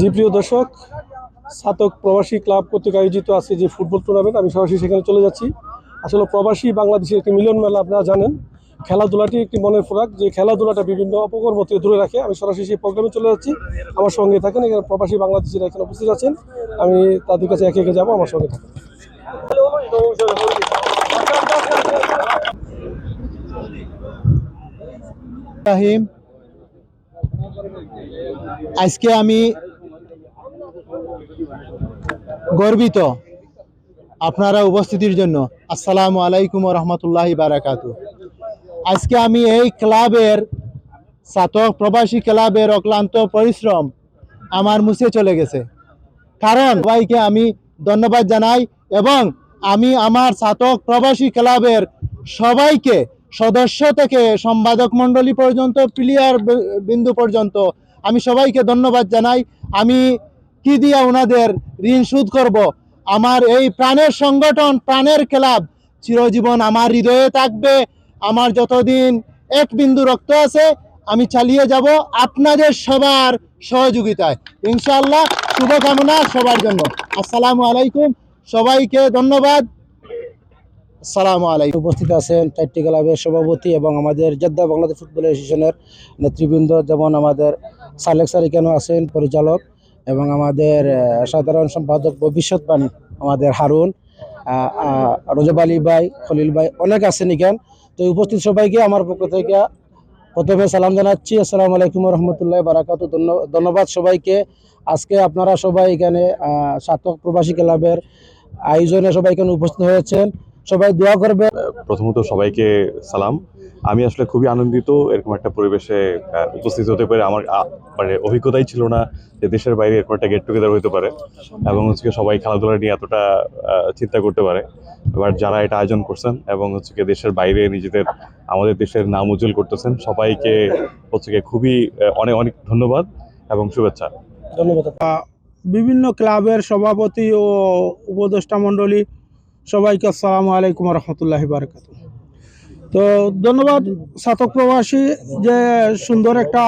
জি প্রিয় দর্শক, ছাতক প্রবাসী ক্লাব কর্তৃক আয়োজিত আছে যে ফুটবল টুর্নামেন্ট, আমি সরাসরি সেখানে চলে যাচ্ছি। আসলে প্রবাসী বাংলাদেশের একটি মিলন মেলা, আপনারা জানেন খেলাধুলাটি একটি মনের খোরাক, যে খেলাধুলাটা বিভিন্ন অপকর্ম থেকে দূরে রাখে। আমি সরাসরি সেই প্রোগ্রামে চলে যাচ্ছি, আমার সঙ্গে থাকেন। এখানে প্রবাসী বাংলাদেশিরা এখানে উপস্থিত আছেন, আমি তাদের কাছে একে একে যাবো, আমার সঙ্গে থাকেন। আজকে আমি গর্বিত আপনারা উপস্থিতির জন্য। আসসালামু আলাইকুম ওয়া রাহমাতুল্লাহি বারাকাতু। আজকে আমি এই ক্লাবের ছাতক প্রবাসী ক্লাবের অক্লান্ত পরিশ্রম আমার মুছে চলে গেছে, কারণ সবাইকে আমি ধন্যবাদ জানাই এবং আমি আমার ছাতক প্রবাসী ক্লাবের সবাইকে, সদস্য থেকে সম্পাদক মণ্ডলী পর্যন্ত, প্লেয়ার বিন্দু পর্যন্ত আমি সবাইকে ধন্যবাদ জানাই। আমি কি দিয়া ওনাদের ঋণ শোধ করব? আমার এই প্রাণের সংগঠন, প্রাণের ক্লাব চিরজীবন আমার হৃদয়ে থাকবে। আমার যতদিন এক বিন্দু রক্ত আছে আমি চালিয়ে যাব আপনাদের সবার সহযোগিতায়, ইনশাআল্লাহ। শুভকামনা সবার জন্য। আসসালামু আলাইকুম, সবাইকে ধন্যবাদ। আসসালামু আলাইকুম। উপস্থিত আছেন চারটি ক্লাবের সভাপতি এবং আমাদের জেদ্দা বাংলাদেশ ফুটবল অ্যাসোসিয়েশনের নেতৃবৃন্দ, যেমন আমাদের সালেক স্যার এখানে আছেন পরিচালক, এবং আমাদের সাধারণ সম্পাদক ভবিষ্যৎবাণী আমাদের হারুন, রজব আলী ভাই, খলিল ভাই, অনেক আছেন এখান। তো উপস্থিত সবাইকে আমার পক্ষ থেকে প্রথমে সালাম জানাচ্ছি, আসসালামু আলাইকুম রহমতুল্লাহ বারাকাতু। ধন্যবাদ সবাইকে। আজকে আপনারা সবাই এখানে ছাতক প্রবাসী ক্লাবের আয়োজনে সবাই এখানে উপস্থিত হয়েছেন, সবাই দোয়া করবে। প্রথমত সবাইকে সালাম। আমি আসলে খুবই আনন্দিত এরকম একটা পরিবেশে উপস্থিত হতে পারে। আমার মানে অভিজ্ঞতাই ছিল না যে দেশের বাইরে এরকম একটা গেট টুগেদার হতে পারে এবং হচ্ছে সবাই খেলাধুলা নিয়ে এতটা চিন্তা করতে পারে। এবার যারা এটা আয়োজন করছেন এবং হচ্ছে দেশের বাইরে নিজেদের, আমাদের দেশের নাম উজ্জ্বল করতেছেন, সবাইকে হচ্ছে খুবই অনেক অনেক ধন্যবাদ এবং শুভেচ্ছা। ধন্যবাদ। বিভিন্ন ক্লাবের সভাপতি ও উপদেষ্টা মণ্ডলী সবাইকে আসসালামু আলাইকুম রহমতুল্লাহি বারাকাতু। তো ধন্যবাদ ছাতক প্রবাসী যে সুন্দর একটা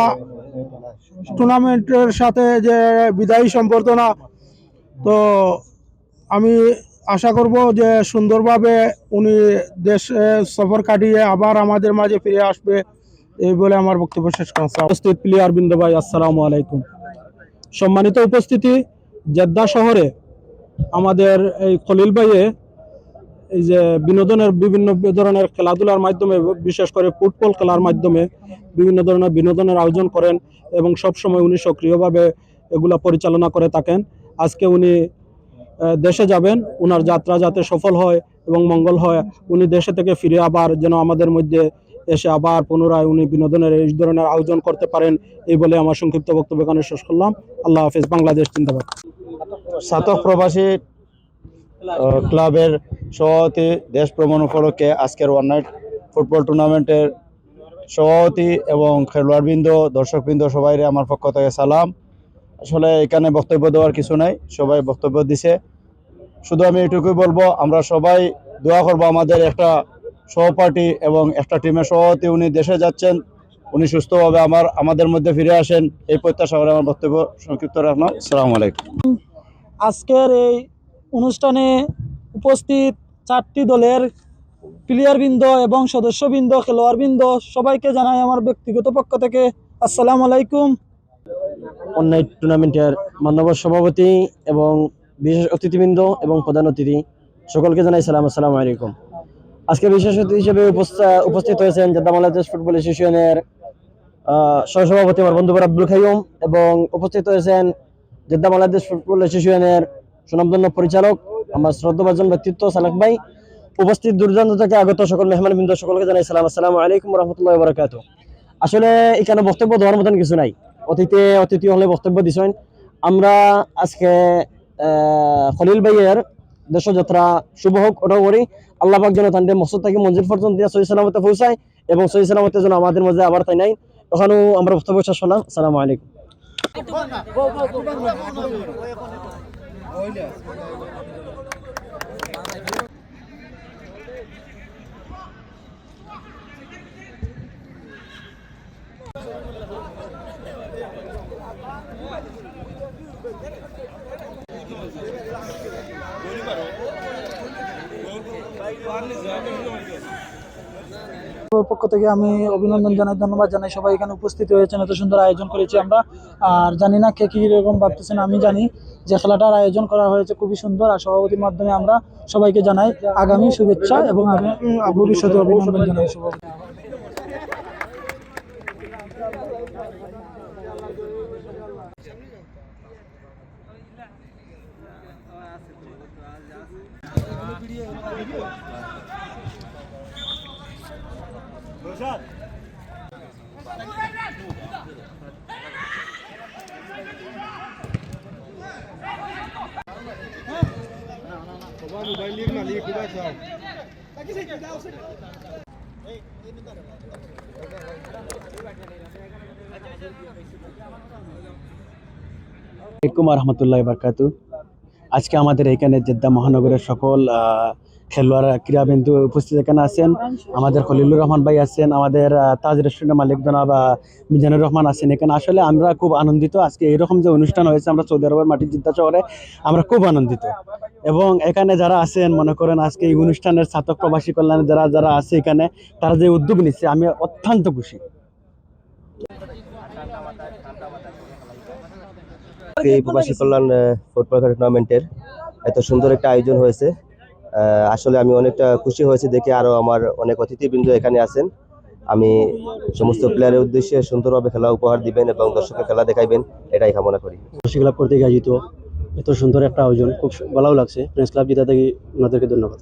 টুর্নামেন্টের সাথে যে বিদায়ী সম্বর্ধনা, তো আমি আশা করব যে সুন্দরভাবে উনি দেশ সফর কাটিয়ে আবার আমাদের মাঝে ফিরে আসবে, এই বলে আমার বক্তব্য শেষ করছি। উপস্থিত প্লেয়ার বৃন্দ ভাই, আসসালামু আলাইকুম। সম্মানিত উপস্থিতি, জেদ্দা শহরে আমাদের এই খলিল ভাইয়ে এই যে বিনোদনের বিভিন্ন ধরনের খেলাধুলার মাধ্যমে, বিশেষ করে ফুটবল খেলার মাধ্যমে বিভিন্ন ধরনের বিনোদনের আয়োজন করেন এবং সবসময় উনি সক্রিয়ভাবে এগুলা পরিচালনা করে থাকেন। আজকে উনি দেশে যাবেন, ওনার যাত্রা যাতে সফল হয় এবং মঙ্গল হয়, উনি দেশে থেকে ফিরে আবার যেন আমাদের মধ্যে এসে আবার পুনরায় উনি বিনোদনের এই ধরনের আয়োজন করতে পারেন, এই বলে আমার সংক্ষিপ্ত বক্তব্য এখানে শেষ করলাম। আল্লাহ হাফেজ। বাংলাদেশ জিন্দাবাদ। ছাতক প্রবাসী ক্লাবের সভাপতি দেশ ভ্রমণ উপলক্ষে আজকের ওয়ান নাইট ফুটবল টুর্নামেন্টের সভাপতি এবং খেলোয়াড়বৃন্দ, দর্শকবৃন্দ সবাই আমার পক্ষ থেকে সালাম। আসলে এখানে বক্তব্য দেওয়ার কিছু নাই, সবাই বক্তব্য দিছে। শুধু আমি এটুকুই বলবো, আমরা সবাই দোয়া করব আমাদের একটা সহপাঠী এবং একটা টিমের সভাপতি, উনি দেশে যাচ্ছেন, উনি সুস্থভাবে আমাদের মধ্যে ফিরে আসেন, এই প্রত্যাশা করে আমার বক্তব্য সংক্ষিপ্ত রাখলাম। আসসালামু আলাইকুম। আজকের এই অনুষ্ঠানে উপস্থিত চারটি দলের প্লেয়ারবৃন্দ এবং সদস্যবৃন্দ, খেলোয়াড়বৃন্দ, সবাইকে জানাই আমার ব্যক্তিগত পক্ষ থেকে আসসালামু আলাইকুম। ওয়ান নাইট টুর্নামেন্টের মাননীয় সভাপতি এবং বিশেষ অতিথিবৃন্দ এবং প্রধান অতিথি সকলকে জানাই সালাম, আসসালামু আলাইকুম। আজকে বিশেষ অতিথি হিসেবে উপস্থিত হয়েছেন জেদ্দা বাংলাদেশ ফুটবল অ্যাসোসিয়েশনের সহসভাপতি আমার বন্ধু আব্দুল খাইয়ুম, এবং উপস্থিত হয়েছেন জেদ্দা বাংলাদেশ ফুটবল অ্যাসোসিয়েশনের সুনামধন্য পরিচালক আমার শ্রদ্ধাভাজন ব্যক্তিত্ব সালেক ভাই। উপস্থিত দূরদূরান্ত থেকে আগত সকল মেহমানবৃন্দ সকলকে জানাই সালাম, আসসালামু আলাইকুম রহমতুল্লাহি ওয়া বারাকাতুহু। আসলে এখানে বক্তব্য দেওয়ার মতন কিছু নাই, অতিথি হলে বক্তব্য দিছেন। আমরা আজকে খলিল ভাইয়ের দেশযাত্রা শুভ হোক ওটাও করি। আল্লাহ পাক যেন তাদের মকসদ থেকে মঞ্জিল পর্যন্ত সহি সালামতে পৌঁছায় এবং সহি সালামতে যেন আমাদের মাঝে আবার তাই নাই। ওখানেও আমরা বক্তব্য শেষ করলাম। আসসালামু আলাইকুম। পক্ষ থেকে আমি অভিনন্দন জানাই, ধন্যবাদ জানাই। সবাই এখানে উপস্থিত হয়েছেন, এত সুন্দর আয়োজন করেছি আমরা। আর জানি না কে কি রকম ভাবতেছেন, আমি জানি যে খেলাটার আয়োজন করা হয়েছে খুবই সুন্দর। আর সভাপতির মাধ্যমে আমরা সবাইকে জানাই আগামী শুভেচ্ছা এবং ভবিষ্যতে অভিনন্দন জানাই সভাপতি। আসসালামু রহমতুল্লাহ বারকাতু। আজকে আমাদের এখানে জেদ্দা মহানগরের সকল খেলোয়াড় ক্রীড়াবিন্দু উপস্থিত এখানে আছেন। আমাদের খলিলুর রহমান ভাই আছেন, আমাদের তাজ রেস্টুরেন্টের মালিক জনাব মিজানুর রহমান আছেন এখানে। আসলে আমরা খুব আনন্দিত, আজকে এরকম যে অনুষ্ঠান হয়েছে আমরা সৌদি আরবের মাটির জেদ্দা শহরে, আমরা খুব আনন্দিত। এবং এখানে যারা আছেন, মনে করেন আজকে এই অনুষ্ঠানের ছাতক প্রবাসী কল্যাণে যারা যারা আছে এখানে, তারা যে উদ্যোগ নিচ্ছে, আমি অত্যন্ত খুশি। এই প্রবাসী কল্যাণ ফুটবল টুর্নামেন্টের এত সুন্দর একটা আয়োজন হয়েছে, আসলে আমি অনেকটা খুশি হয়েছি দেখে। আরো আমার অনেক অতিথিবৃন্দ এখানে আছেন। আমি সমস্ত প্লেয়ারের উদ্দেশ্যে সুন্দরভাবে খেলা উপহার দিবেন এবং দর্শকের খেলা দেখাইবেন, এটাই কামনা করি। প্রবাসী ক্লাব কর্তৃক আয়োজিত এত সুন্দর একটা আয়োজন, খুব ভালো লাগছে। প্রেস ক্লাব জিতা থেকে ওনাদেরকে ধন্যবাদ।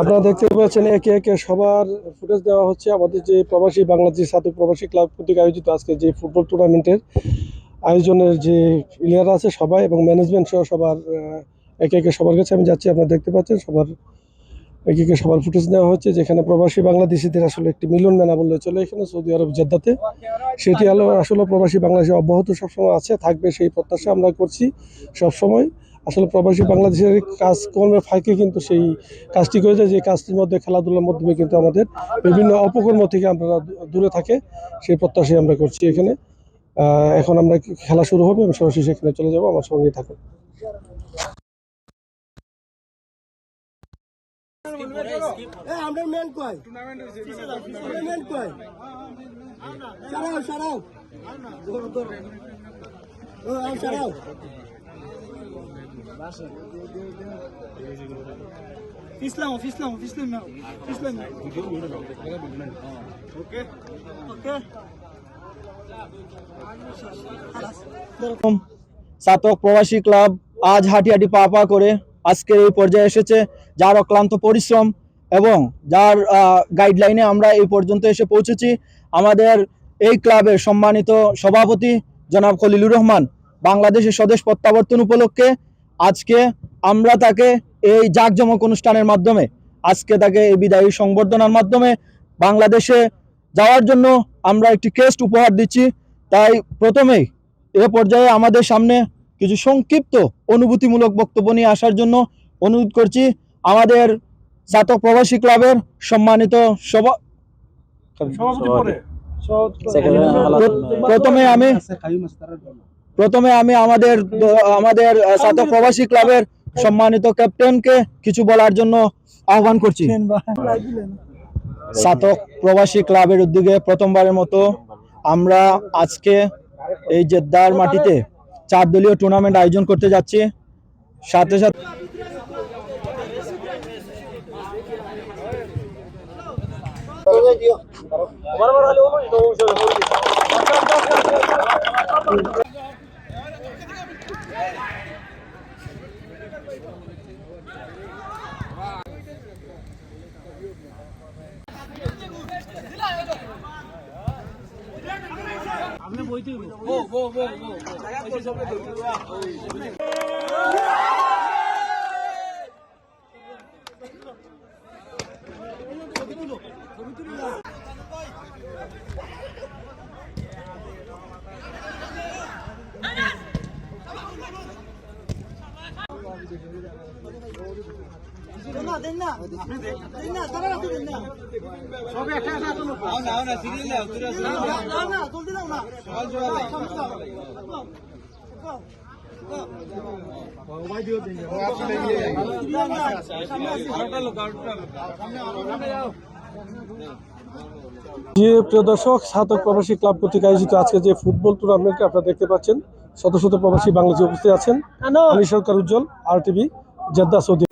আপনারা দেখতে পাচ্ছেন একে একে সবার ফুটেজ দেওয়া হচ্ছে। আমাদের যে প্রবাসী বাংলাদেশ ছাতক প্রবাসী ক্লাব কর্তৃক আয়োজিত আজকে যে ফুটবল টুর্নামেন্টের আয়োজনের যে প্লেয়াররা আছে সবাই এবং ম্যানেজমেন্ট সহ সবার একে একে সবার কাছে আমি যাচ্ছি। আপনারা দেখতে পাচ্ছেন সবার একে একে সবার ফুটেজ নেওয়া হচ্ছে, যেখানে প্রবাসী বাংলাদেশিদের আসলে একটি মিলন মেলা বললে চলে এখানে সৌদি আরব জেদ্দাতে। সেটি আসলে প্রবাসী বাংলাদেশে অব্যাহত সবসময় আছে, থাকবে, সেই প্রত্যাশা আমরা করছি সবসময়। আসলে প্রবাসী বাংলাদেশের কাজকর্মের ফাঁকে কিন্তু সেই কাজটি করে যায়, যে কাজটির মধ্যে খেলাধুলার মাধ্যমে কিন্তু আমাদের বিভিন্ন অপকর্ম থেকে আমরা দূরে থাকে, সেই প্রত্যাশাই আমরা করছি এখানে। এখন আমরা খেলা শুরু হবে, আমি সরাসরি সেখানে চলে যাবো, আমার সঙ্গে থাকুন। ছাতক প্রবাসী ক্লাব আজ হাঁটি হাঁটি পা পা করে আজকের এই পর্যায়ে এসেছে, যার অক্লান্ত পরিশ্রম এবং যার গাইডলাইনে আমরা এই পর্যন্ত এসে পৌঁছেছি। আমাদের এই ক্লাবের সম্মানিত সভাপতি জনাব খলিলুর রহমান বাংলাদেশের স্বদেশ প্রত্যাবর্তন উপলক্ষে আজকে আমরা তাকে এই জাঁকজমক অনুষ্ঠানের মাধ্যমে, আজকে তাকে এই বিদায়ী সংবর্ধনার মাধ্যমে বাংলাদেশে যাওয়ার জন্য আমরা একটি ক্রেস্ট উপহার দিচ্ছি। তাই প্রথমেই এ পর্যায়ে আমাদের সামনে কিছু সংক্ষিপ্ত অনুভূতিমূলক বক্তব্য নিয়ে আসার জন্য অনুরোধ করছি আমাদের ছাতক প্রবাসী ক্লাবের সম্মানিত প্রথমে আমি আমাদের ছাতক প্রবাসী ক্লাবের সম্মানিত ক্যাপ্টেনকে কিছু বলার জন্য আহ্বান করছি। ছাতক প্রবাসী ক্লাবের উদ্যোগে প্রথমবারের মতো আমরা আজকে এই জেদ্দার মাটিতে 4 দলীয় টুর্নামেন্ট আয়োজন করতে যাচ্ছি। সাথে সাথে যে প্রিয় দর্শক, ছাতক প্রবাসী ক্লাব কর্তৃক আয়োজিত আজকে যে ফুটবল টুর্নামেন্টে আপনারা দেখতে পাচ্ছেন শত শত প্রবাসী বাংলাদেশে উপস্থিত আছেন। আমি সরকার উজ্জ্বল, RTV, জেদ্দা, সৌদি।